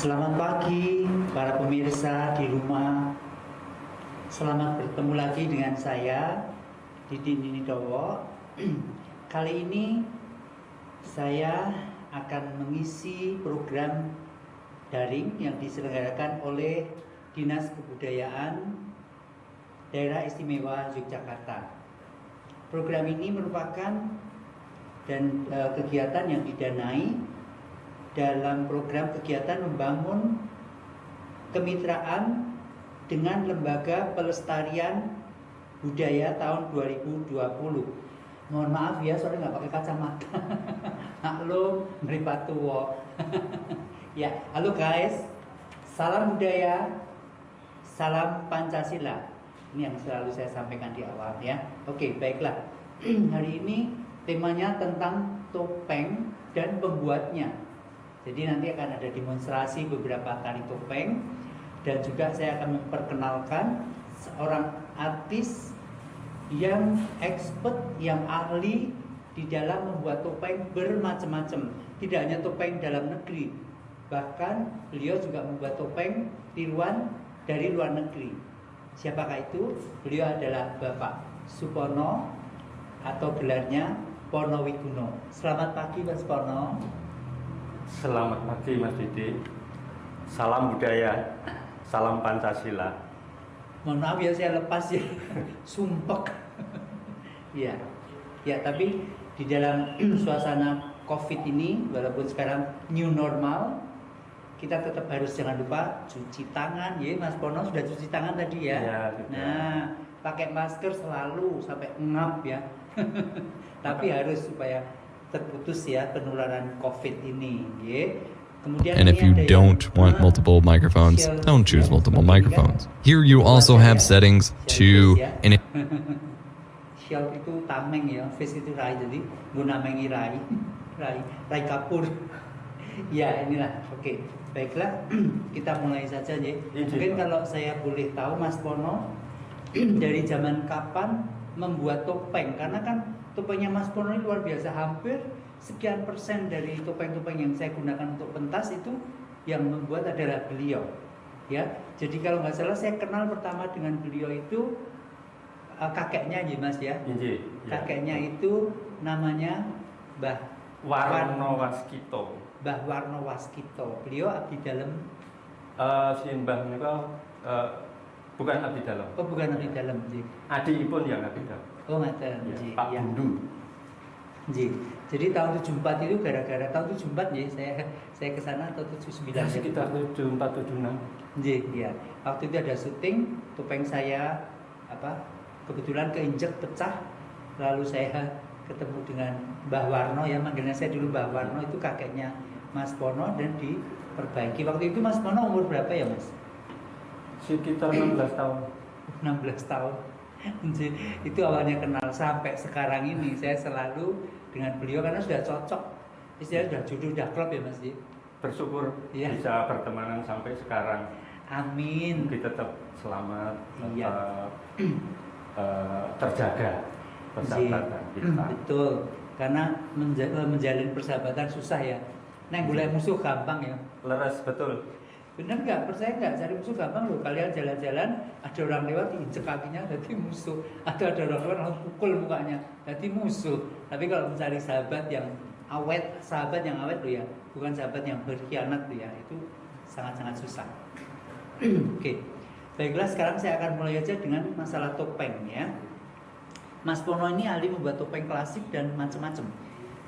Selamat pagi para pemirsa di rumah. Selamat bertemu lagi dengan saya Didi Ninidowo. Kali ini saya akan mengisi program daring yang diselenggarakan oleh Dinas Kebudayaan Daerah Istimewa Yogyakarta. Program ini merupakan kegiatan yang didanai dalam program kegiatan membangun kemitraan dengan Lembaga Pelestarian Budaya tahun 2020. Mohon maaf ya, soalnya nggak pakai kacamata. Maklum, meripat tua. Ya, halo guys. Salam budaya, salam Pancasila. Ini yang selalu saya sampaikan di awal ya. Oke, baiklah. Hari ini temanya tentang topeng dan pembuatnya. Jadi nanti akan ada demonstrasi beberapa tari topeng, dan juga saya akan memperkenalkan seorang artis yang expert, yang ahli di dalam membuat topeng bermacam-macam. Tidak hanya topeng dalam negeri, bahkan beliau juga membuat topeng tiruan dari luar negeri. Siapakah itu? Beliau adalah Bapak Supono atau gelarnya Ponowikuno. Selamat pagi Mas Pono. Selamat pagi Mas Didi. Salam budaya, salam Pancasila. Mohon maaf ya, saya lepas ya. Sumpek. Ya. Ya, tapi di dalam suasana Covid ini, walaupun sekarang new normal, kita tetap harus jangan lupa cuci tangan ya. Mas Pono sudah cuci tangan tadi ya. Ya, nah, pakai masker selalu sampai ngap ya. Tapi harus supaya terputus ya penularan COVID ini, ya. Kemudian And if you don't want multiple microphones, don't choose multiple microphones. Here you also have settings to Shell itu tameng ya, face itu rai, jadi gunamengi rai, rai kapur. Ya inilah, oke, baiklah, kita mulai saja ya. Mungkin kalau saya boleh tahu Mas Pono, dari zaman kapan membuat topeng? Karena kan topengnya Mas Pono ini luar biasa, hampir sekian persen dari topeng-topeng yang saya gunakan untuk pentas itu yang membuat adalah beliau. Ya, jadi kalau nggak salah saya kenal pertama dengan beliau itu kakeknya ya Mas ya. Inji, kakeknya itu namanya Mbah Warno Waskito. Mbah Warno Waskito. Beliau abdi dalam. Si Mbah menika bukan abdi dalam. Oh bukan abdi dalam. Adikipun yang abdi dalam. Oh ngaten, ya, Pak ya. Bundu. Jadi tahun 74 itu gara-gara tahun 74 ya saya ke sana atau 79 ya, sekitar 74 76. Ya. Waktu itu ada syuting, topeng saya kebetulan keinjek pecah, lalu saya ketemu dengan Mbah Warno ya, manggilnya saya dulu Mbah Warno, itu kakeknya Mas Pono dan diperbaiki. Waktu itu Mas Pono umur berapa ya Mas? Sekitar 16 tahun. 16 tahun. Itu awalnya kenal sampai sekarang ini saya selalu dengan beliau karena sudah cocok, istilahnya sudah jodoh, sudah klop ya Mas. Bersyukur ya, bisa bertemanan sampai sekarang. Amin. Kita tetap selamat, tetap terjaga persahabatan kita. Betul, karena menjalin persahabatan susah ya. Neng boleh musuh gampang ya. Leres betul. Bener nggak? Percaya nggak? Cari musuh gampang loh. Kalian jalan-jalan, ada orang lewat diinjek kakinya, jadi musuh. Atau ada orang lewat langsung pukul mukanya, jadi musuh. Tapi kalau mencari sahabat yang awet loh ya, bukan sahabat yang berkhianat loh ya, itu sangat-sangat susah. Oke, baiklah sekarang saya akan mulai aja dengan masalah topeng ya. Mas Pono ini ahli membuat topeng klasik dan macam-macam.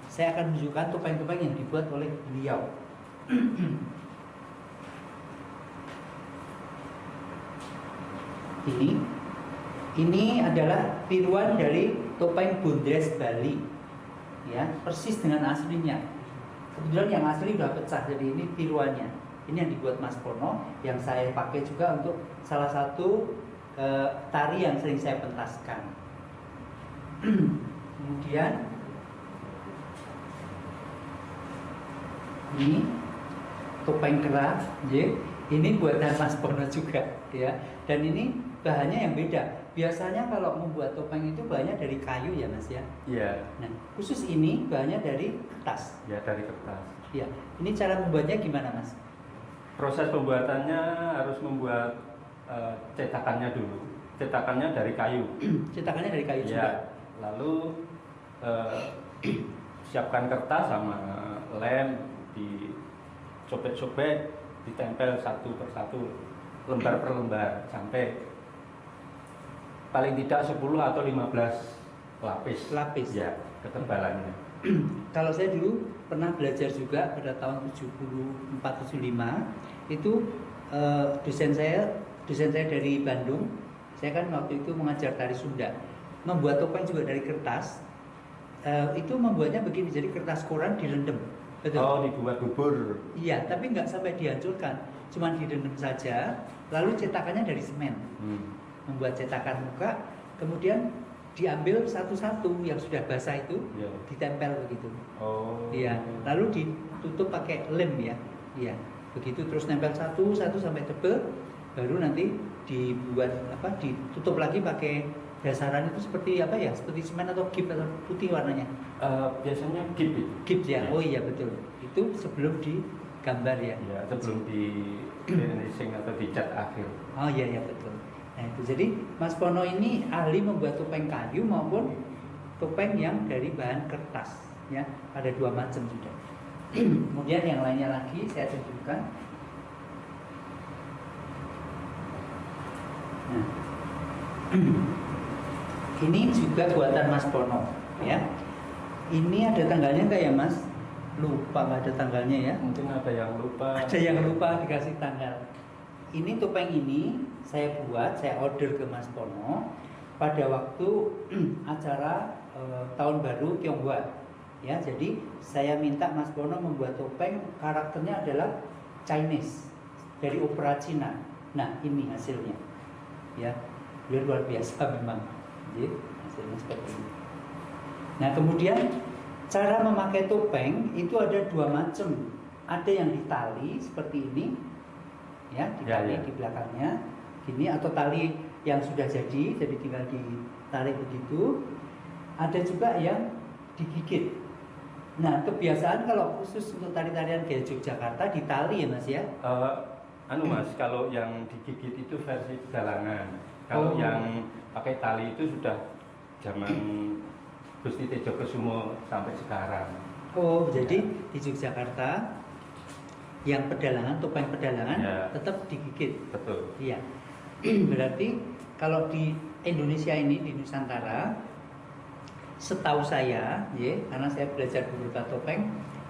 Saya akan menunjukkan topeng-topeng yang dibuat oleh beliau. Ini adalah tiruan dari topeng Bundres Bali ya, persis dengan aslinya. Kebetulan yang asli sudah pecah, jadi ini tiruannya. Ini yang dibuat Mas Pono, yang saya pakai juga untuk salah satu tari yang sering saya pentaskan. Kemudian ini topeng kera, ini buatan Mas Pono juga ya. Dan ini bahannya yang beda. Biasanya kalau membuat topeng itu bahannya dari kayu ya Mas ya? Iya. Nah, khusus ini bahannya dari kertas. Ya, dari kertas. Ya, ini cara membuatnya gimana Mas? Proses pembuatannya harus membuat cetakannya dulu. Cetakannya dari kayu. Cetakannya dari kayu Ya, juga. lalu siapkan kertas sama lem, disobek-sobek, ditempel satu persatu, lembar per lembar sampai paling tidak 10 atau 15 lapis. Ya, ketebalannya. Kalau saya dulu pernah belajar juga pada tahun 74-75 itu dosen saya dari Bandung. Saya kan waktu itu mengajar tari Sunda, membuat topeng juga dari kertas. Itu membuatnya begini, jadi kertas koran direndam. Betul. Oh, dibuat bubur. Iya, tapi nggak sampai dihancurkan, cuma direndam saja. Lalu cetakannya dari semen. Membuat cetakan muka, kemudian diambil satu-satu yang sudah basah itu, Ya. ditempel begitu. Oh. Iya, lalu ditutup pakai lem ya. Iya, begitu terus nempel satu-satu sampai tebel, baru nanti dibuat ditutup lagi pakai dasaran itu seperti apa ya? Seperti semen atau gip atau putih warnanya? Biasanya gip itu. Gip ya. Oh iya betul. Itu sebelum digambar ya. Ya, sebelum di finishing atau dicat akhir. Oh iya ya betul. Nah itu jadi Mas Pono ini ahli membuat topeng kayu maupun topeng yang dari bahan kertas ya. Ada 2 macam sudah. Kemudian yang lainnya lagi saya tunjukkan. Nah, ini juga buatan Mas Pono ya. Ini ada tanggalnya enggak ya Mas? Lupa, nggak ada tanggalnya ya. Mungkin ada yang lupa. Ada yang lupa dikasih tanggal. Ini topeng ini saya order ke Mas Pono pada waktu acara tahun baru Tionghoa. Ya, jadi saya minta Mas Pono membuat topeng karakternya adalah Chinese dari opera Cina. Nah, ini hasilnya. Ya, luar biasa memang. Jadi, hasilnya seperti ini. Nah, kemudian cara memakai topeng itu ada 2 macam. Ada yang ditali seperti ini. Ya, ditali di belakangnya gini, atau tali yang sudah jadi tinggal ditarik begitu. Ada juga yang digigit. Nah, kebiasaan kalau khusus untuk tari-tarian gaya Yogyakarta ditali ya Mas ya? Mas, kalau yang digigit itu versi pedalangan. Kalau yang pakai tali itu sudah zaman Gusti Tejokesumo sampai sekarang. Oh, jadi di Yogyakarta yang pedalangan, topeng pedalangan ya, tetap digigit. Betul. Iya. Berarti kalau di Indonesia ini, di Nusantara, setahu saya, ya, karena saya belajar beberapa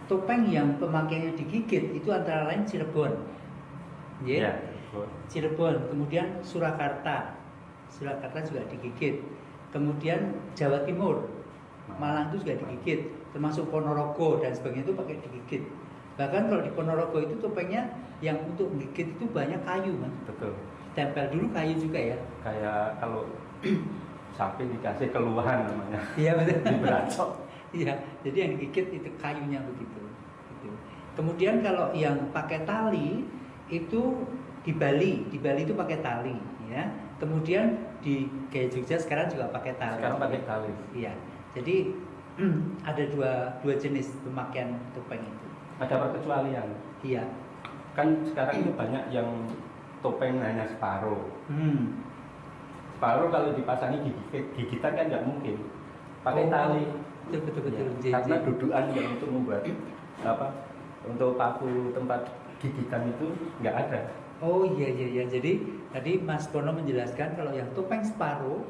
topeng yang pemakaiannya digigit itu antara lain Cirebon, ya, Cirebon, kemudian Surakarta juga digigit, kemudian Jawa Timur, Malang itu juga digigit, termasuk Ponorogo dan sebagainya itu pakai digigit. Bahkan kalau di Ponorogo itu topengnya yang untuk menggigit itu banyak kayu, Mas. Betul. Tempel dulu kayu juga ya. Kayak kalau sapi dikasih keluhan namanya. Iya betul. Diberacok. Iya, jadi yang digigit itu kayunya begitu. Gitu. Kemudian kalau yang pakai tali itu di Bali itu pakai tali, ya. Kemudian di gaya Jogja sekarang juga pakai tali. Sekarang pakai tali. Iya. Jadi ada dua jenis pemakaian topeng itu. Ada perkecualian. Iya. Kan sekarang itu banyak yang topeng hanya separuh. Separuh kalau dipasangi gigitan kan nggak mungkin. Pakai tali. Betul. Ya, karena dudukan yang untuk membuat untuk paku tempat gigitan itu nggak ada. Oh iya. Jadi tadi Mas Pono menjelaskan kalau yang topeng separuh,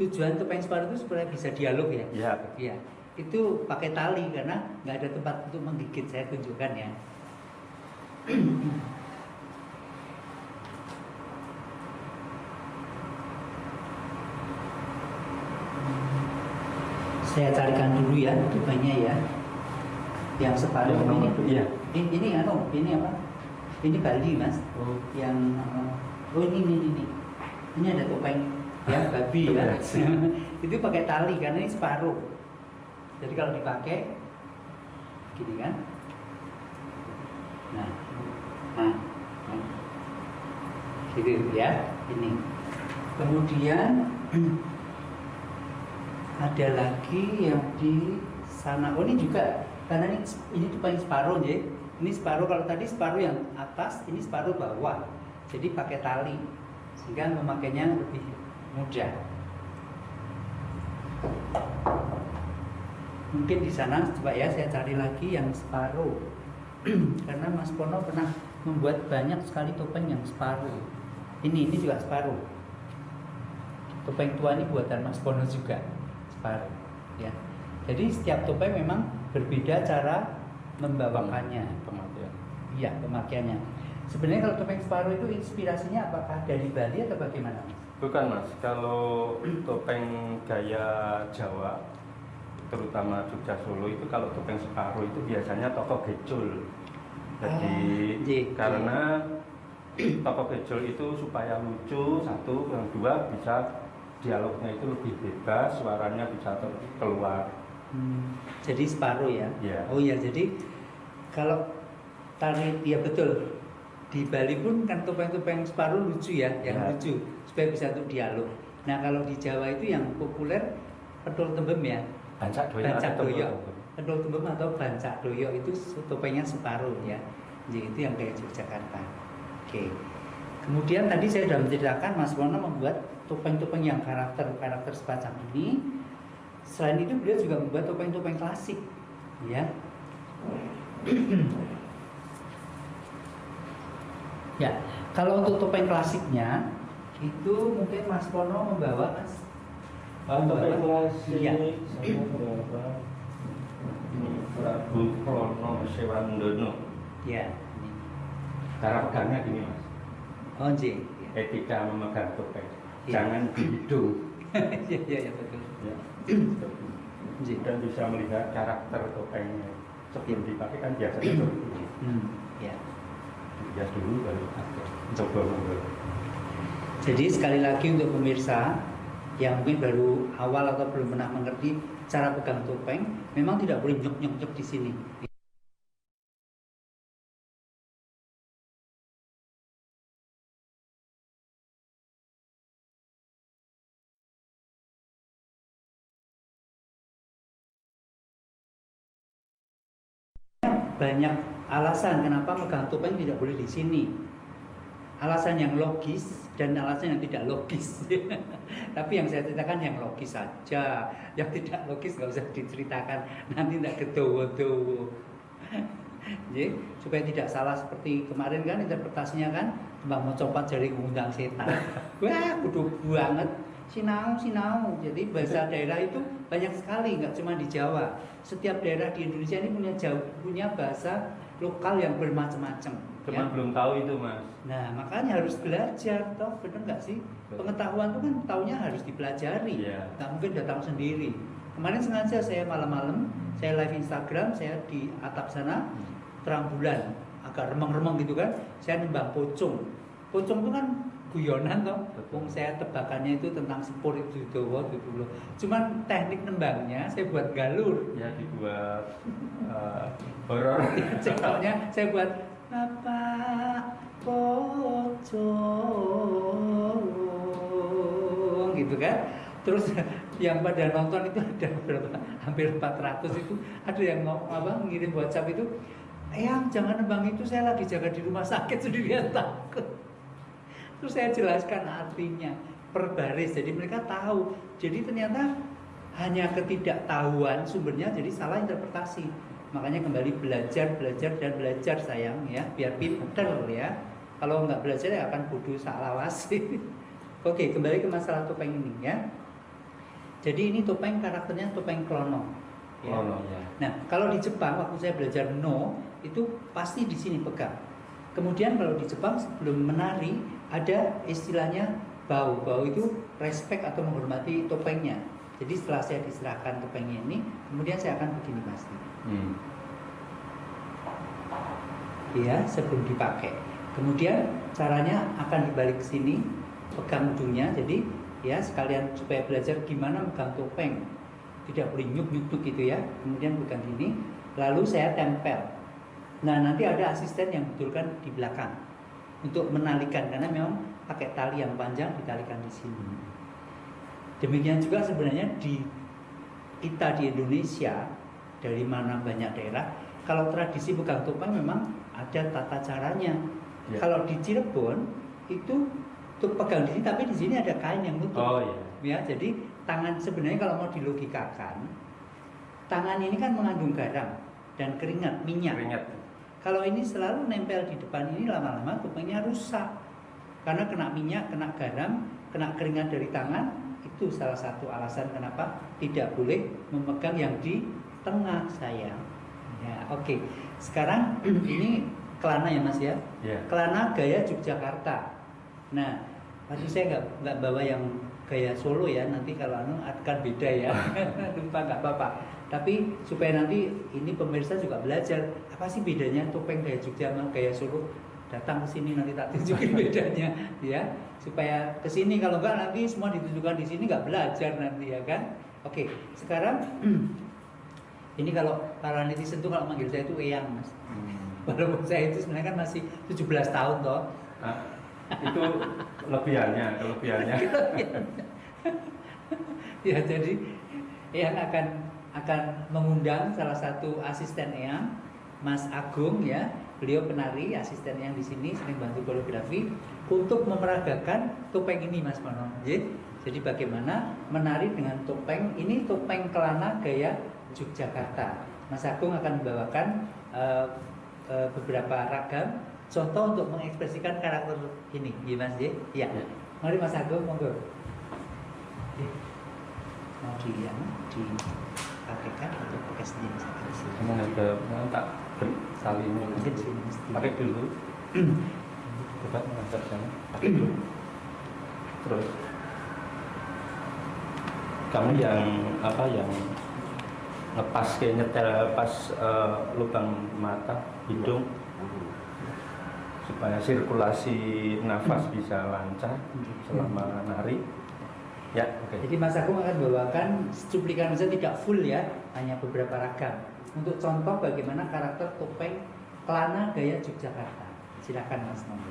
tujuan topeng separuh itu supaya bisa dialog ya. Iya. Itu pakai tali karena nggak ada tempat untuk menggigit. Saya tunjukkan ya. Saya carikan dulu ya topengnya ya. Yang separuh ini. Iya. Ini apa? Ini Bali Mas. Yang ini. Ini ada topeng ya babi ya. Itu pakai tali karena ini separuh. Jadi kalau dipakai gini kan. Nah. Gitu ya, ini. Kemudian ada lagi yang di sana. Oh ini juga karena ini topeng separuh ya. Ini separuh, kalau tadi separuh yang atas, ini separuh bawah. Jadi pakai tali sehingga memakainya lebih mudah. Mungkin di sana coba ya saya cari lagi yang separuh. Karena Mas Pono pernah membuat banyak sekali topeng yang separuh. Ini juga separuh. Topeng tua ini buatan Mas Pono juga separuh. Ya. Jadi setiap topeng memang berbeda cara membawakannya. Pemakaian. Iya, pemakaiannya. Sebenarnya kalau topeng separuh itu inspirasinya apakah dari Bali atau bagaimana? Bukan Mas, kalau topeng gaya Jawa, terutama Jogja Solo itu kalau topeng separuh itu biasanya tokoh gejol. Jadi karena tokoh gejol itu supaya lucu, satu, yang dua bisa dialognya itu lebih bebas, suaranya bisa keluar. Jadi separuh ya? Ya. Oh iya, jadi kalau tari, ya betul. Di Bali pun kan topeng-topeng separuh lucu ya, yang Ya. lucu supaya bisa untuk dialog. Nah kalau di Jawa itu yang populer pentul tembem ya, Bancak bancak atau doyok, pentul tembem atau bancak doyok itu topengnya separuh ya. Jadi itu yang kayak Yogyakarta. Oke. Kemudian tadi saya sudah menceritakan Mas Wono membuat topeng-topeng yang karakter semacam ini. Selain itu beliau juga membuat topeng-topeng klasik, ya. Ya, kalau untuk topeng klasiknya itu mungkin Mas Pono membawa Mas. Topeng klasik Iya. saya berapa? Ini Prabu Krono Sewandono. Ya. Ini. Cara pegangnya gini Mas. Oh, J. Etika memegang topeng. Iya. Jangan di hidung. Ya, betul. Ya. J. Dan bisa melihat karakter topengnya. Sebelum dipakai kan biasanya seperti ini. Ya. Dihias dulu baru coba monggo. Jadi sekali lagi untuk pemirsa yang mungkin baru awal atau belum pernah mengerti cara pegang topeng, memang tidak boleh nyok-nyok di sini. Banyak alasan kenapa megang topeng tidak boleh di sini. Alasan yang logis dan alasan yang tidak logis. Tapi yang saya ceritakan yang logis saja. Yang tidak logis nggak usah diceritakan. Nanti tidak kedowo-dowo. Jadi supaya tidak salah seperti kemarin kan interpretasinya kan Mbak mau copot jari ngundang setan. Wah, bodoh banget. Sinau. Jadi bahasa daerah itu banyak sekali, nggak cuma di Jawa. Setiap daerah di Indonesia ini punya bahasa lokal yang bermacam-macam. Cuman belum tahu itu Mas. Nah, makanya harus belajar, toh benar nggak sih? Pengetahuan itu kan taunya harus dipelajari, nggak mungkin datang sendiri. Kemarin sengaja saya malam-malam, saya live Instagram, saya di atap sana, terang bulan, agak remeng-remeng gitu kan, saya nembang pocong. Pocong itu kan guyonan toh, saya tebakannya itu tentang sepur itu dowo gitu loh. Cuman teknik nembangnya saya buat galur. Ya dibuat horor. Contohnya saya buat Bapak pocong gitu kan. Terus yang pada nonton itu ada berapa? Hampir 400 itu. Ada yang ngirim WhatsApp itu, "Eyang, jangan nembang itu, saya lagi jaga di rumah sakit sendirian takut." Terus saya jelaskan artinya per baris, jadi mereka tahu. Jadi ternyata hanya ketidaktahuan sumbernya, jadi salah interpretasi. Makanya kembali belajar dan belajar sayang ya, biar pinter ya. Kalau nggak belajar ya akan bodoh salawas. Oke, kembali ke masalah topeng ini ya. Jadi ini topeng karakternya topeng krono. Ya. Krono ya. Nah, kalau di Jepang waktu saya belajar no itu pasti di sini pegang. Kemudian kalau di Jepang sebelum menari ada istilahnya bow. Bow itu respect atau menghormati topengnya. Jadi setelah saya diserahkan topengnya ini, kemudian saya akan begini pasti. Ya, sebelum dipakai. Kemudian caranya akan dibalik ke sini, pegang ujungnya. Jadi ya sekalian supaya belajar gimana megang topeng. Tidak boleh nyuk-nyuk gitu ya. Kemudian pegang gini, lalu saya tempel. Nah, nanti ada asisten yang betulkan di belakang untuk menalikan, karena memang pakai tali yang panjang ditalikan di sini. Demikian juga sebenarnya di kita di Indonesia, dari mana banyak daerah, kalau tradisi pegang topeng memang ada tata caranya. Ya. Kalau di Cirebon itu untuk pegang di sini, tapi di sini ada kain yang nutup. Oh iya. Ya, jadi tangan sebenarnya kalau mau dilogikakan, tangan ini kan mengandung garam dan keringat, minyak. Kalau ini selalu nempel di depan ini, lama-lama topengnya rusak. Karena kena minyak, kena garam, kena keringat dari tangan, itu salah satu alasan kenapa tidak boleh memegang yang di tengah sayang. Ya, oke. Sekarang ini kelana ya Mas ya? Yeah. Kelana gaya Yogyakarta. Nah, pasti saya nggak bawa yang gaya Solo ya, nanti kalau akan beda ya. Lupa nggak apa-apa. Tapi supaya nanti ini pemirsa juga belajar apa sih bedanya topeng gaya Jogja sama gaya Solo. Datang ke sini nanti tak tunjukin bedanya ya, supaya ke sini, kalau enggak nanti semua ditunjukkan di sini nggak belajar nanti ya kan. Oke, sekarang ini kalau para netizen tuh kalau manggil saya itu Eyang Mas. Walaupun saya itu sebenarnya kan masih 17 tahun toh. Itu kelebihannya. Ya, jadi Eyang akan mengundang salah satu asisten Eyang, Mas Agung ya. Beliau penari, asisten yang di sini sering bantu koreografi untuk memeragakan topeng ini Mas Mono. Jadi bagaimana menari dengan topeng ini, topeng kelana gaya Yogyakarta. Mas Agung akan membawakan beberapa ragam contoh untuk mengekspresikan karakter ini, Mas J. Ya. Mari Mas Agung, monggo. Mau dipakaikan atau pakai sendiri saja? Emang ada tak salin mungkin sini pakai dulu. Coba mengangkat sana, pakai dulu. Terus kamu yang lepas kayak nyetel pas lubang mata hidung supaya sirkulasi nafas bisa lancar selama nari. Ya, oke. Jadi Mas Agung akan bawakan cuplikan saja, tidak full ya, hanya beberapa ragam untuk contoh bagaimana karakter topeng kelana gaya Yogyakarta. Silakan Mas Monggo.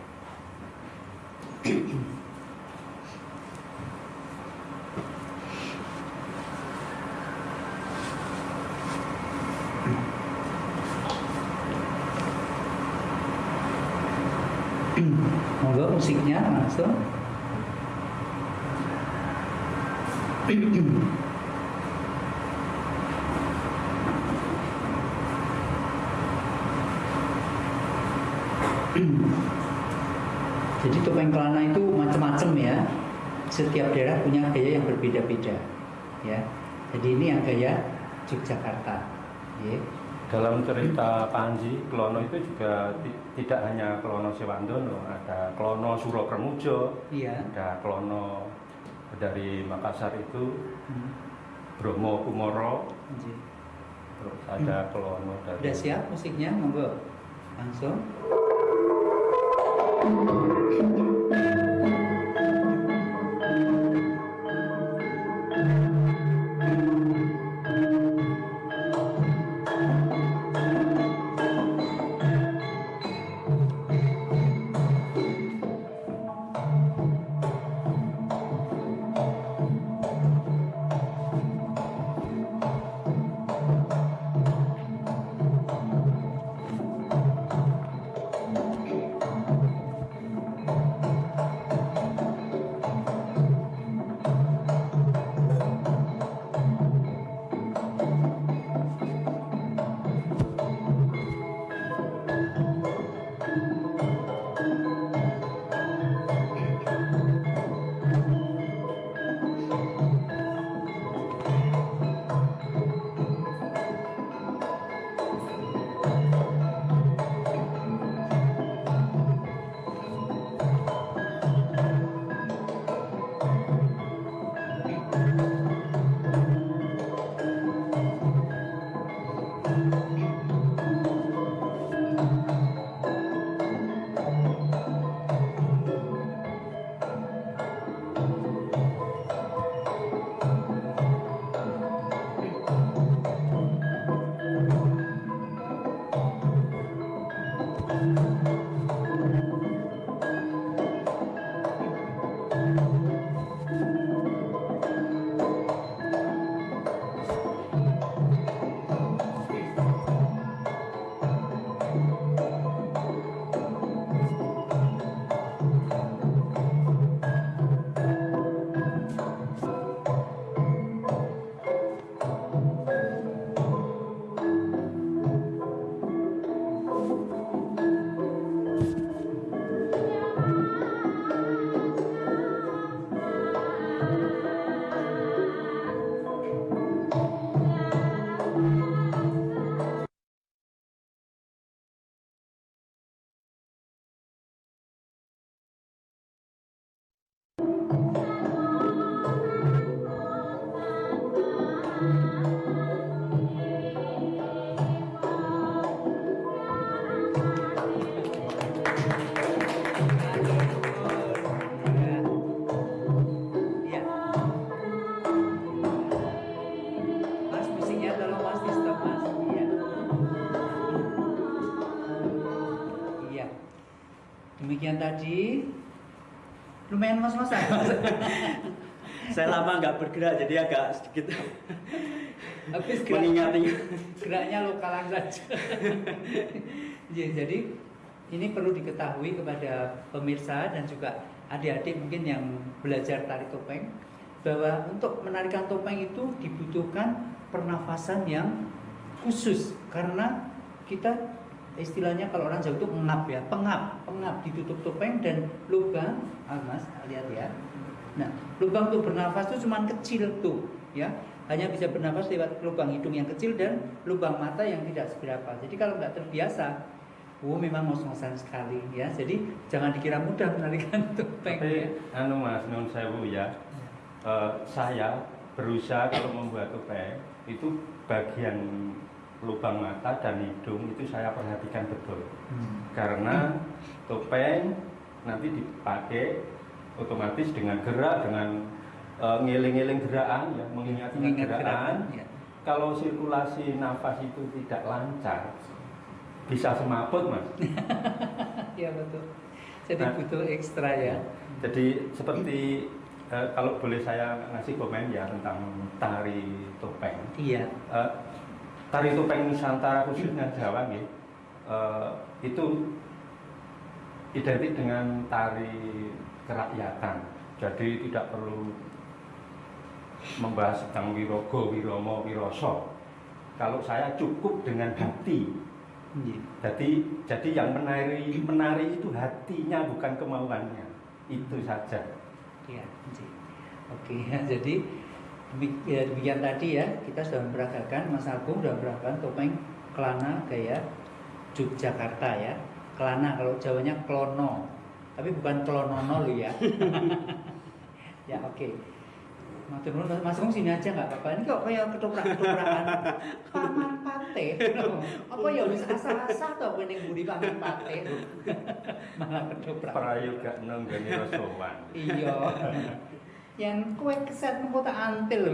Monggo musiknya langsung. Jadi topeng kelana itu macam-macam ya. Setiap daerah punya gaya yang berbeda-beda. Ya. Jadi ini yang gaya Yogyakarta. Ya. Dalam cerita Panji, Klono itu juga tidak hanya Klono Sewandono, ada Klono Surokermujo, ada Klono dari Makassar itu Bromo Kumoro, terus ada Klono dari. Udah siap musiknya, monggo langsung. tadi lumayan mas-masan. Saya lama nggak bergerak jadi agak sedikit Habis mengingat geraknya lokalan saja. Ya, jadi ini perlu diketahui kepada pemirsa dan juga adik-adik mungkin yang belajar tari topeng, bahwa untuk menarikan topeng itu dibutuhkan pernafasan yang khusus, karena kita istilahnya kalau orang Jawa itu ngap ya, pengap ditutup topeng dan lubang, Mas lihat ya. Nah, lubang untuk bernafas itu cuma kecil tuh, ya, hanya bisa bernafas lewat lubang hidung yang kecil dan lubang mata yang tidak seberapa. Jadi kalau nggak terbiasa, memang ngos-ngosan sekali, ya. Jadi jangan dikira mudah menarikan topeng. Tapi, ya. Mas, nun sewu ya. Saya berusaha kalau membuat topeng itu bagian lubang mata dan hidung itu saya perhatikan betul. Karena topeng nanti dipakai otomatis dengan gerak, dengan ngiling-ngiling gerakan, ya, mengingat gerakan. Ya. Kalau sirkulasi nafas itu tidak lancar, bisa semaput, Mas. Ya betul. Jadi butuh ekstra ya. Jadi seperti kalau boleh saya ngasih komen ya tentang tari topeng. Iya. Tari topeng Nusantara khususnya Jawa nih, itu identik dengan tari kerakyatan. Jadi tidak perlu membahas tentang wirogo, wiromo, wiroso. Kalau saya cukup dengan hati. Jadi yang menari itu hatinya, bukan kemauannya. Itu saja. Ya, oke. Jadi demikian tadi ya, kita sudah memperagakan, Mas Agung sudah memperagakan topeng kelana gaya Yogyakarta ya. Kelana kalau Jawanya klono, tapi bukan klonono lo ya. Ya oke. Mas Agung sini aja nggak apa-apa. Ini kok kayak ketoprak-ketoprakan paman pate. Apa ya wis asah-asah to kowe ning mburi paman pate. Malah ketoprak. Prayoga nenggani rasowan. Iya. Yang kue keset mengko tak antil lho.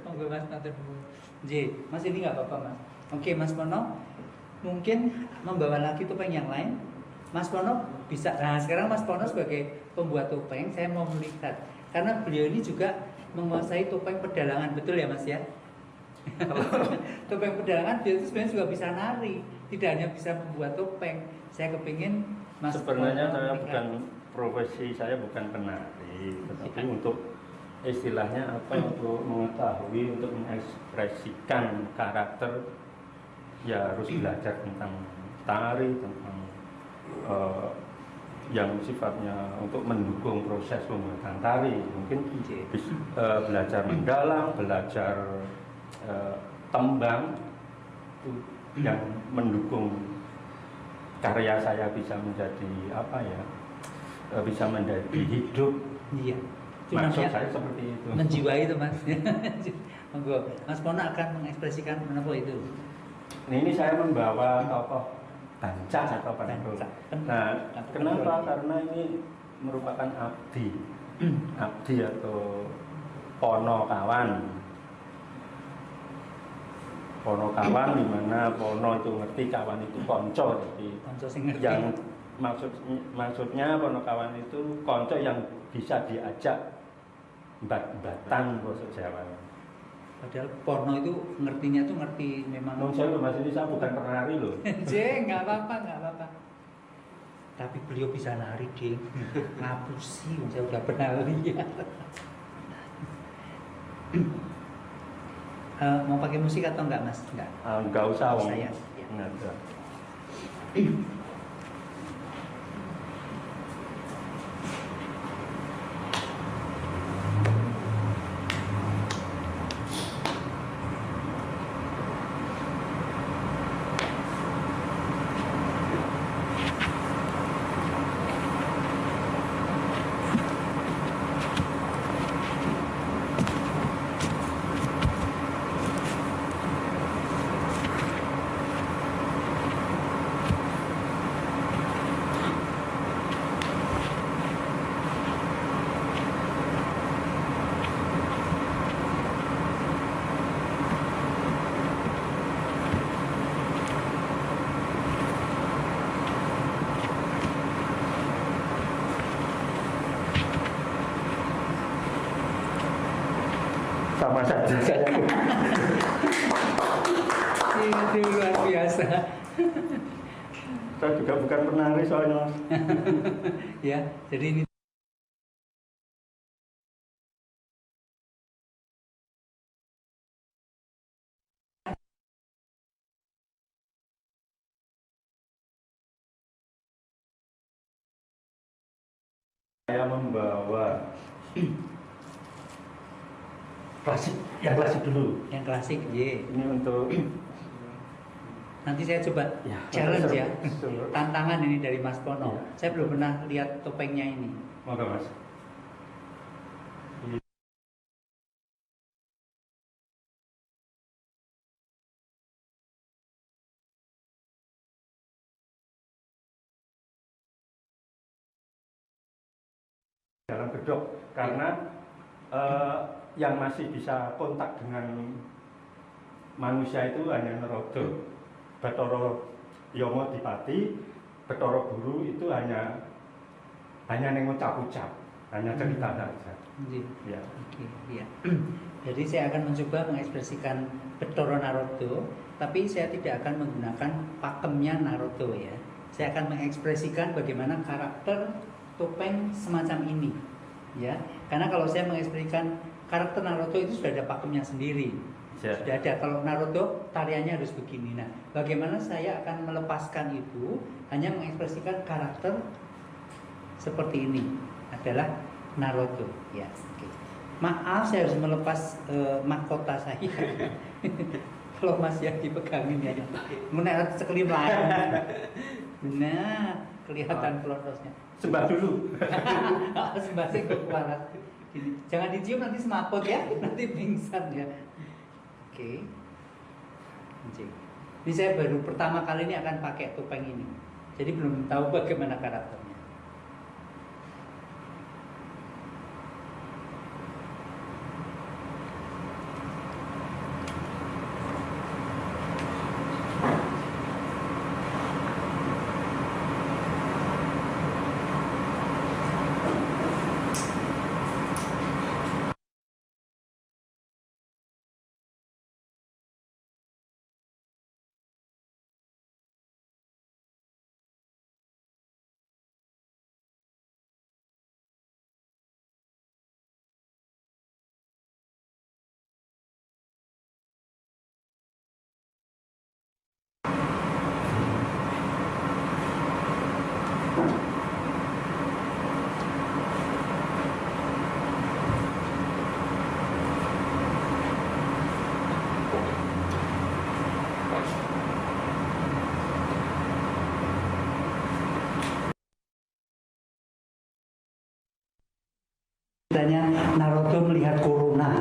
Monggo Mas matur nuwun. Nggih, Mas ini nggak apa-apa Mas. Oke Mas Pono, mungkin membawa lagi topeng yang lain. Mas Pono bisa. Nah, sekarang Mas Pono sebagai pembuat topeng, saya mau melihat karena beliau ini juga menguasai topeng pedalangan, betul ya Mas ya? Topeng pedalangan dia itu sebenarnya juga bisa nari, tidak hanya bisa membuat topeng. Saya kepingin Mas sebenarnya Pono saya memberikan. profesi saya bukan penari, tetapi untuk istilahnya apa, untuk mengetahui, untuk mengekspresikan karakter, ya harus belajar tentang tari, tentang yang sifatnya untuk mendukung proses pembuatan tari. Mungkin belajar mendalang, belajar tembang itu yang mendukung karya saya bisa menjadi apa ya, bisa menjadi hidup. Iya. Maksud saya seperti itu. Menjiwai itu Mas. Monggo. Mas Pono akan mengekspresikan menapa itu. Ini saya membawa tokoh Bancak atau Pantul. Nah, kenapa? Karena ini merupakan abdi. Abdi atau pono kawan. Pono kawan di mana pono itu ngerti, kawan itu konco. Jadi Konco sing ngerti. yang maksudnya pono kawan itu konco yang bisa diajak bat-batan bahasa Jawa. Padahal porno itu ngertinya tuh ngerti memang. Menurut saya Mas, ini saya bukan penari loh. Nggak apa-apa. Tapi beliau bisa nari, Ding. Ngapusi, saya udah pernah lihat. Mau pakai musik atau enggak, Mas? Enggak usah, Om. Saya. Ya. Enggak. sama saja saya. Itu luar biasa. Saya juga bukan penari soalnya Mas. Ya, jadi ini Saya membawa klasik, yang klasik dulu. yang klasik, ye. Ini untuk Nanti saya coba Ya, challenge ya, seru. tantangan ini dari Mas Pono. Ya. Saya belum pernah lihat topengnya ini. Moga Mas. Dalam bedok karena yang masih bisa kontak dengan manusia itu hanya Narodo, Bathara Yama Dipati, Bathara Guru itu hanya neng ucap-ucap, hanya cerita saja. Ya. Oke, ya. Jadi saya akan mencoba mengekspresikan Bathara Narodo, tapi saya tidak akan menggunakan pakemnya Narodo ya. Saya akan mengekspresikan bagaimana karakter topeng semacam ini, ya. Karena kalau saya mengekspresikan karakter Narodo itu sudah ada pakemnya sendiri. Ya. Sudah ada. Kalau Narodo tariannya harus begini. Nah, bagaimana saya akan melepaskan itu hanya mengekspresikan karakter seperti ini adalah Narodo. Ya, oke. Maaf, saya harus melepas mahkota saya. Kalau Mas Yadi pegangin ya. Menarik sekali lain. Nah, kelihatan pelotosnya. Sembah dulu. Sembah sih kekuatan. Jangan dicium nanti semaput ya, nanti pingsan ya. Oke. Ini saya baru pertama kali ini akan pakai topeng ini. Jadi belum tahu bagaimana karakternya. Ceritanya Naruto melihat corona.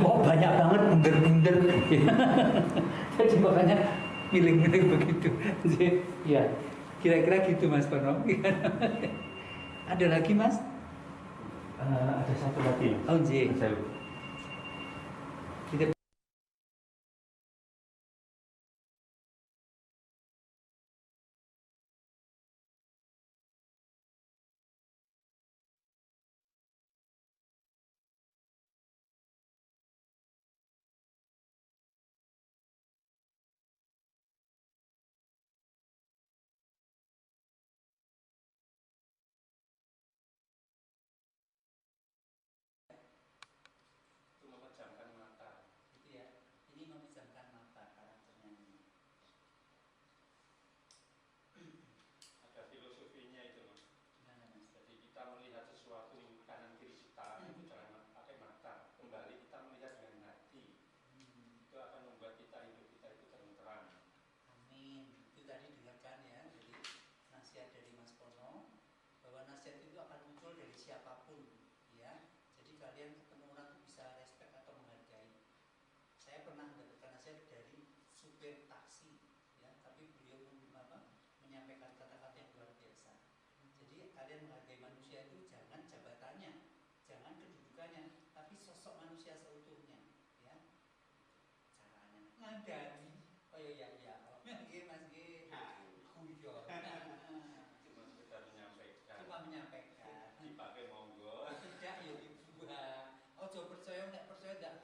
Oh, banyak banget bunder-bunder. Jadi makanya miling-miling begitu. Jadi, ya, kira-kira gitu Mas Pono. Ada lagi Mas? Ada satu lagi. Oh, J. Saya Kita memejamkan mata. itu ya. Ini memejamkan mata karakternya ini. Ada filosofinya itu Mas. Gimana Mas? Jadi kita melihat sesuatu kanan kiri kita itu jangan pakai mata. Kembali kita melihat dengan hati. Itu akan membuat hidup kita itu tenteram. Amin. Itu tadi dengarkan ya. Jadi nasihat dari Mas Pono bahwa nasihat itu akan muncul dari siapapun, ya. Jadi kalian ketemu orang itu bisa respect atau menghargai. Saya pernah mendapatkan nasihat dari supir taksi, ya. Tapi beliau menyampaikan kata-kata yang luar biasa. Jadi kalian menghargai manusia itu jangan jabatannya, jangan kedudukannya, tapi sosok manusia seutuhnya, ya. Caranya ngandani. Oh iya iya. Oh, nggih Mas nggih. Guyon. Cuma sekedar menyampaikan. Cuma menyampaikan. Dipakai monggo. Tidak ya dibuang. Ojo percaya nek percaya ndak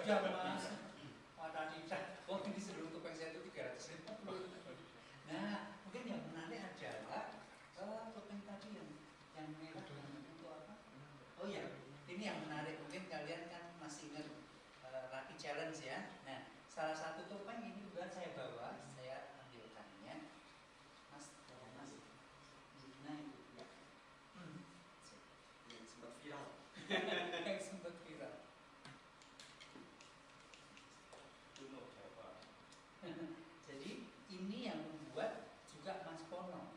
ada mas. Mata tidak. Oh ini seluruh topeng saya itu 350. Nah mungkin yang menarik adalah topeng tadi yang merah untuk apa? Oh ya, ini yang menarik. Mungkin kalian kan masih ingat Lucky Challenge ya. Nah salah satu topeng ini juga saya bawa, saya ambilkannya. Mas, mas. Nah itu ya. Yang sempat viral. Yang sempat viral. Jadi ini yang membuat juga Mas Pono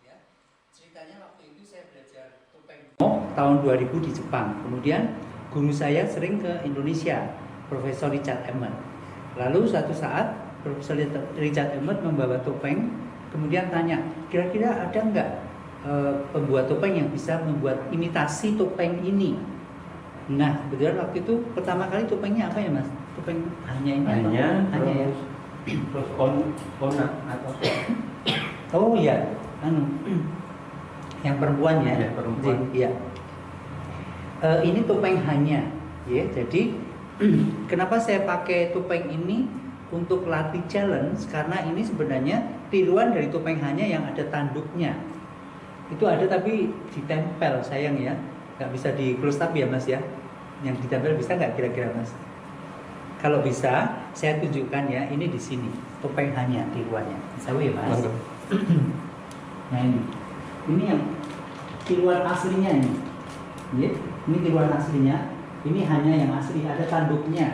ya. Ceritanya waktu itu saya belajar topeng tahun 2000 di Jepang. Kemudian guru saya sering ke Indonesia, Profesor Richard Emmett. Lalu suatu saat Profesor Richard Emmett membawa topeng, kemudian tanya, kira-kira ada nggak pembuat topeng yang bisa membuat imitasi topeng ini? Nah, kebetulan waktu itu pertama kali topengnya apa ya Mas? Topeng hanya ini atau hanya ya? Terus kona atau Oh iya, yang perempuan ya? Ya, perempuan. Iya. Ini topeng hanya, ya. Jadi kenapa saya pakai topeng ini untuk latih challenge? Karena ini sebenarnya tiruan dari topeng hanya yang ada tanduknya. Itu ada tapi ditempel, sayang ya, nggak bisa di close up ya Mas ya. Yang ditempel bisa nggak kira-kira Mas? Kalau bisa, saya tunjukkan ya. Ini di sini topeng hanya tiruannya. Bisa ya Mas? Nah ini yang tiruan aslinya ini. Ya, ini tiruan aslinya. Ini hanya yang asli, ada tanduknya.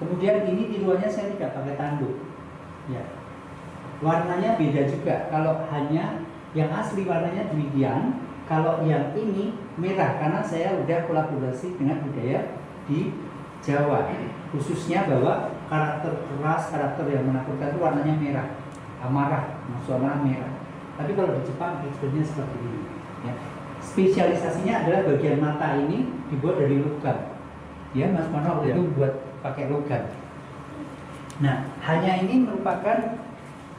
Kemudian ini tiruannya saya tidak pakai tanduk. Ya. Warnanya beda juga. Kalau hanya yang asli warnanya demikian, kalau yang ini merah karena saya udah kolaborasi dengan budaya di Jawa. Khususnya bahwa karakter keras, karakter yang menakutkan itu warnanya merah, amarah, suara merah. Tapi kalau di Jepang sebenarnya seperti ini. Ya. Spesialisasinya adalah bagian mata ini dibuat dari logam. Ya, Mas Mono Ya. itu buat pakai logam. Nah, hanya ini merupakan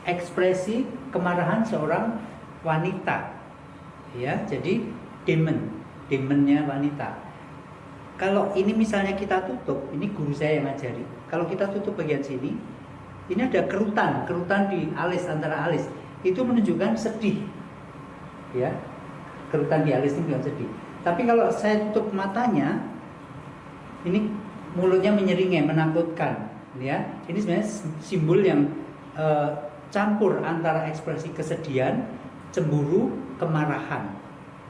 ekspresi kemarahan seorang wanita. Ya, jadi demonnya wanita. Kalau ini misalnya kita tutup, ini guru saya yang ngajari. Kalau kita tutup bagian sini, ini ada kerutan di alis, antara alis. Itu menunjukkan sedih. Ya. Kerutan di alis itu menunjukkan sedih. Tapi kalau saya tutup matanya, ini mulutnya menyeringai, menakutkan, ya. Ini sebenarnya simbol yang campur antara ekspresi kesedihan, cemburu, kemarahan,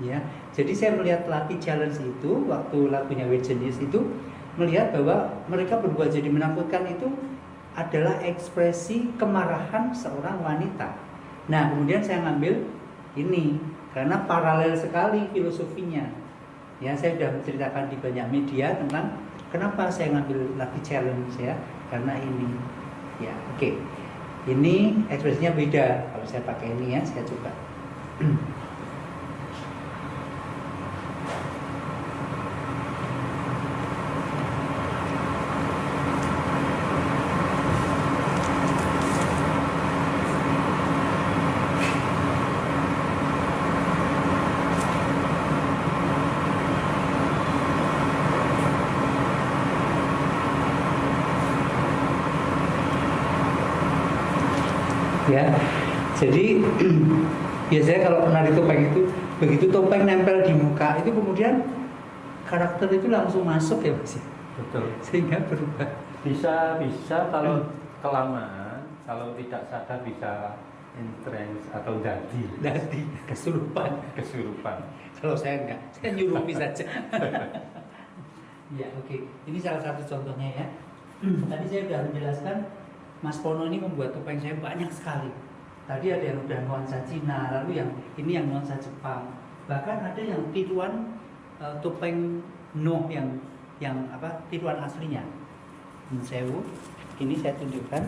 ya. Jadi saya melihat latih challenge itu waktu lagunya Weird Genius itu melihat bahwa mereka berbuat jadi menakutkan itu adalah ekspresi kemarahan seorang wanita. Nah, kemudian saya ngambil ini karena paralel sekali filosofinya. Ya, saya sudah menceritakan di banyak media tentang kenapa saya ngambil latih challenge ya, karena ini. Ya, oke. Ini ekspresinya beda kalau saya pakai ini ya, saya coba. Ya, jadi biasanya kalau menari topeng itu begitu topeng nempel di muka itu kemudian karakter itu langsung masuk ya Mas, betul. sehingga berubah. Bisa kalau kelamaan, kalau tidak sadar bisa entrance atau jadi kesurupan. Kalau saya enggak, saya nyurupi saja. Ya, oke. Ini salah satu contohnya ya. Tadi saya sudah menjelaskan Mas Pono ini membuat topeng saya banyak sekali. Tadi ada yang udah nuansa Cina, lalu yang ini yang nuansa Jepang. Bahkan ada yang tiruan topeng No yang apa? Tiruan aslinya. Sewu. Ini saya tunjukkan.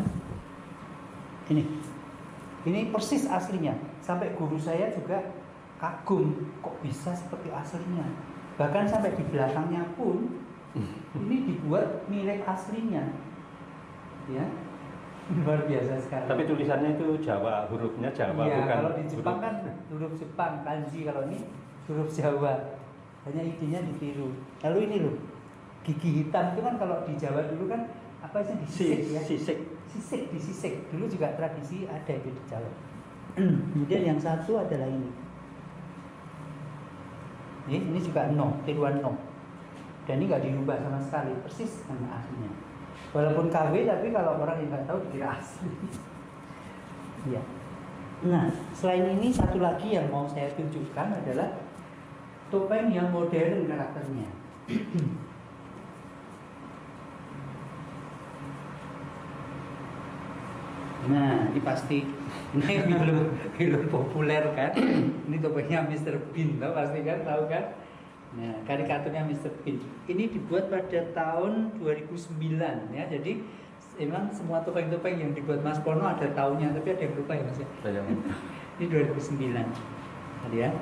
Ini persis aslinya. Sampai guru saya juga kagum, kok bisa seperti aslinya. Bahkan sampai di belakangnya pun ini dibuat mirip aslinya. Ya. Luar biasa sekali. Tapi tulisannya itu Jawa, hurufnya Jawa, ya, bukan. Kalau di Jepang kan huruf Jepang, kanji. Kalau ini huruf Jawa. Hanya idenya ditiru. Lalu ini loh, gigi hitam itu kan kalau di Jawa dulu kan apa sih disisik ya? Disisik. Dulu juga tradisi ada itu di Jawa. Kemudian yang satu adalah ini. Ini juga no, tiruan no. Dan ini nggak dirubah sama sekali, persis sama aslinya. Walaupun KW, tapi kalau orang yang nggak tahu dikira asli. Ya. Nah, selain ini satu lagi yang mau saya tunjukkan adalah topeng yang modern karakternya. Nah, ini pasti ini film populer kan. Ini topengnya Mr. Bean, tahu pasti kan, tahu kan? Nah, karikaturnya Mr. Bean. Ini dibuat pada tahun 2009 ya. Jadi memang semua topeng-topeng yang dibuat Mas Pono ada tahunnya, tapi ada yang lupa ya Mas ya. Ini 2009. Tadi ya.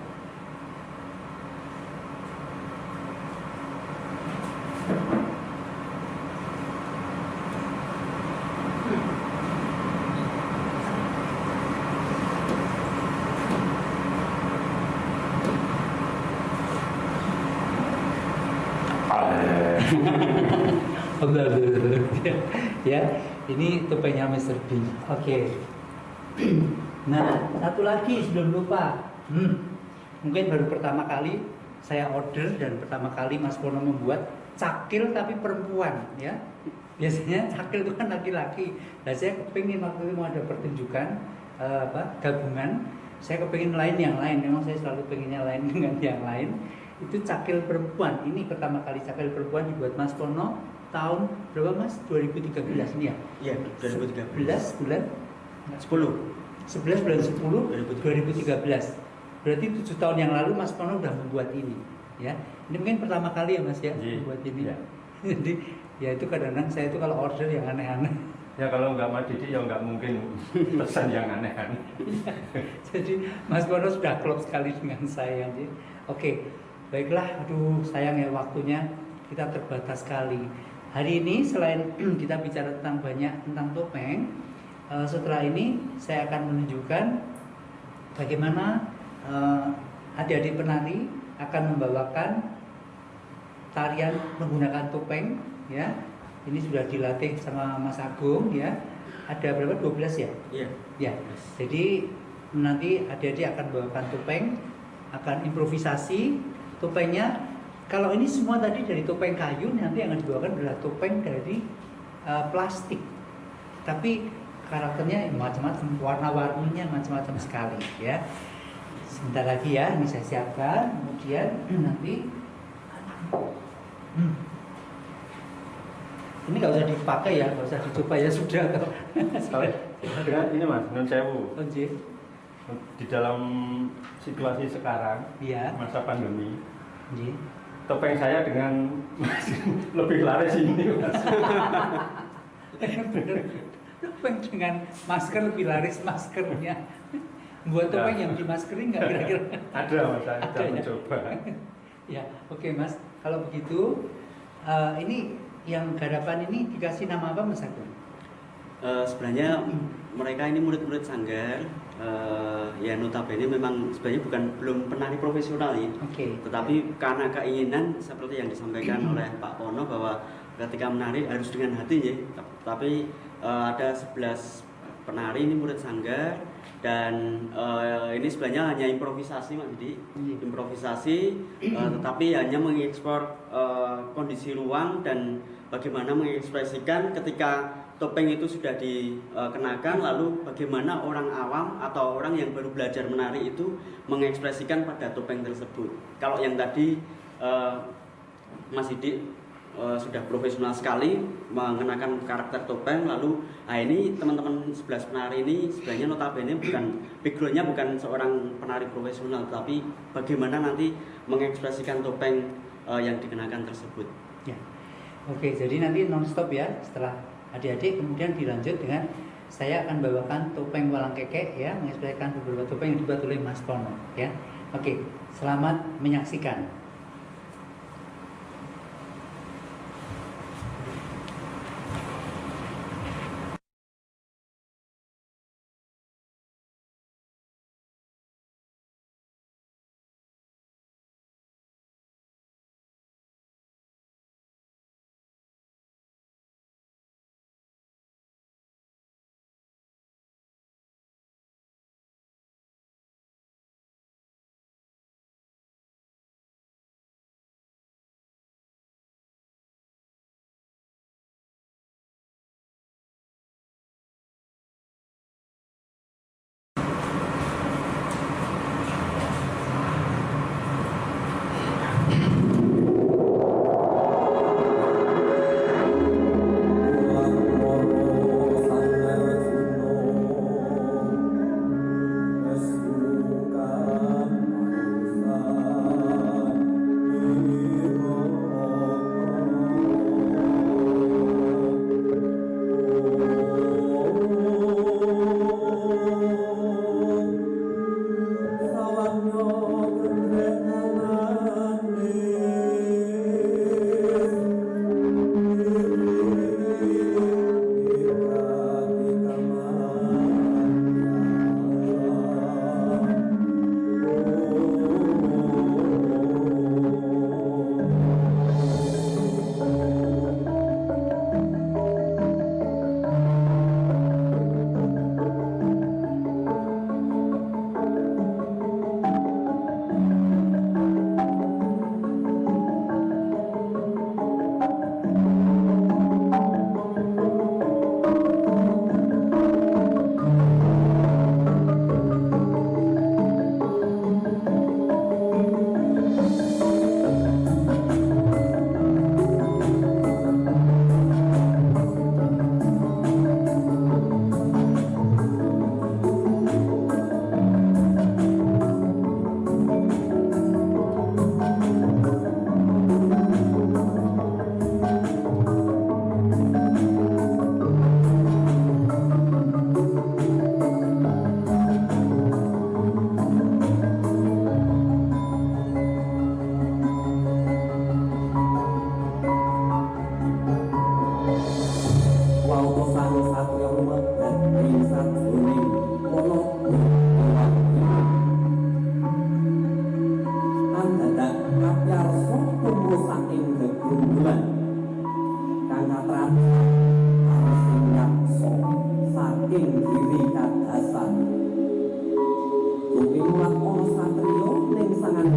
Ya, ini topengnya Mr. Bean. Oke. Nah, satu lagi sebelum lupa. Mungkin baru pertama kali saya order dan pertama kali Mas Pono membuat cakil tapi perempuan, ya. Biasanya cakil itu kan laki-laki. Nah, saya kepingin waktu itu mau ada pertunjukan gabungan. Saya kepingin lain yang lain. Memang saya selalu pengennya lain dengan yang lain. Itu cakil perempuan. Ini pertama kali cakil perempuan dibuat Mas Pono tahun berapa Mas? 2013 ini ya? Iya, 2013 bulan 10. 11 bulan 10 2013. Berarti 7 tahun yang lalu Mas Pono udah membuat ini, ya. Ini mungkin pertama kali ya Mas ya membuat ini. Ya. Jadi ya itu kadang-kadang saya itu kalau order yang aneh-aneh. Ya kalau nggak Mas Didi ya nggak mungkin pesan yang aneh-aneh. Jadi Mas Pono sudah klop sekali dengan saya. Jadi, oke, baiklah. Aduh sayang ya waktunya kita terbatas sekali. Hari ini selain kita bicara tentang topeng, setelah ini saya akan menunjukkan bagaimana adik-adik penari akan membawakan tarian menggunakan topeng, ya. Ini sudah dilatih sama Mas Agung, ya. Ada berapa? 12 ya? Iya. Ya. Jadi nanti adik-adik akan membawakan topeng, akan improvisasi topengnya. Kalau ini semua tadi dari topeng kayu, nanti yang dibawakan adalah topeng dari plastik. Tapi karakternya macam-macam, warna-warninya macam-macam sekali, ya. Sebentar lagi ya, ini saya siapkan. Kemudian nanti ini nggak usah dipakai ya, nggak usah dicoba ya, sudah. Dengan ini Mas, non sewu. Oke. Di dalam situasi sekarang, Iya. masa pandemi, Oke. topeng saya dengan lebih laris ini Mas. Topeng dengan masker lebih laris maskernya. Buat topeng yang dimaskerin nggak kira-kira? Ada Mas, saya sudah mencoba. Ya, oke Mas. Kalau begitu, ini yang garapan ini dikasih nama apa Mas Agung? Sebenarnya mereka ini murid-murid sanggar. Ya notabene memang sebenarnya belum penari profesional ya. Oke. Tetapi karena keinginan seperti yang disampaikan oleh Pak Pono bahwa ketika menari harus dengan hati ya. Tapi ada 11 penari ini murid sanggar dan ini sebenarnya hanya improvisasi Mas Didi. Improvisasi tetapi hanya mengekspor kondisi ruang dan bagaimana mengekspresikan ketika topeng itu sudah dikenakan, lalu bagaimana orang awam atau orang yang baru belajar menari itu mengekspresikan pada topeng tersebut. Kalau yang tadi Mas Didi sudah profesional sekali mengenakan karakter topeng, lalu ini teman-teman 11 penari ini sebenarnya notabene backgroundnya bukan seorang penari profesional, tapi bagaimana nanti mengekspresikan topeng yang dikenakan tersebut. Ya. Oke, jadi nanti non-stop ya setelah adik-adik, kemudian dilanjut dengan saya akan bawakan topeng walang kekek ya, mengekspresikan beberapa topeng yang dibuat oleh Mas Pono ya. Oke, selamat menyaksikan. sing nyakso saking diri kadasan kuwi mulat ana satriya ning sangan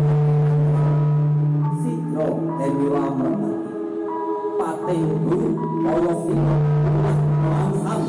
sidra dewi lamreti pating guru kaya sing langsam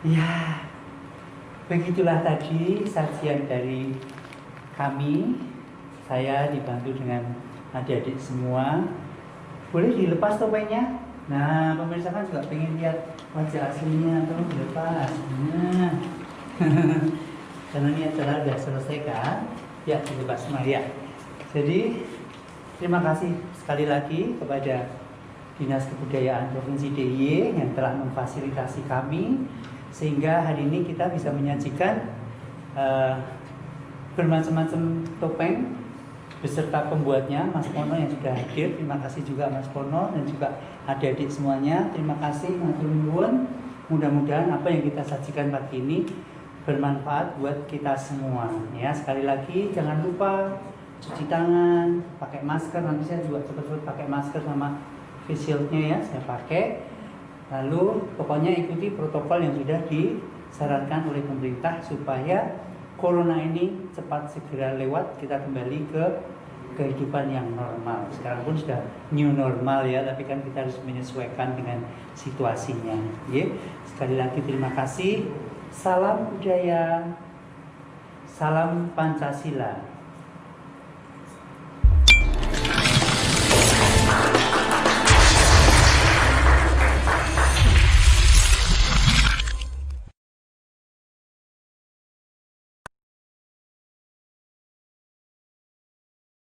Ya, begitulah tadi sajian dari kami. Saya dibantu dengan adik-adik semua. Boleh dilepas topengnya? Nah, pemirsa kan juga pengen lihat wajah aslinya, tolong dilepas. Nah, karena ini acara sudah selesai kan? Ya, dilepas semua ya. Jadi, terima kasih sekali lagi kepada Dinas Kebudayaan Provinsi DIY yang telah memfasilitasi kami sehingga hari ini kita bisa menyajikan bermacam-macam topeng beserta pembuatnya Mas Pono yang sudah hadir. Terima kasih juga Mas Pono dan juga adik-adik semuanya. Terima kasih matur nuwun. Mudah-mudahan apa yang kita sajikan pagi ini bermanfaat buat kita semua. Ya, sekali lagi jangan lupa cuci tangan, pakai masker. Nanti saya juga cepat-cepat pakai masker sama face shieldnya ya, saya pakai. Lalu pokoknya ikuti protokol yang sudah disarankan oleh pemerintah supaya corona ini cepat segera lewat, kita kembali ke kehidupan yang normal. Sekarang pun sudah new normal ya, tapi kan kita harus menyesuaikan dengan situasinya. Ya. Sekali lagi terima kasih. Salam budaya, salam Pancasila.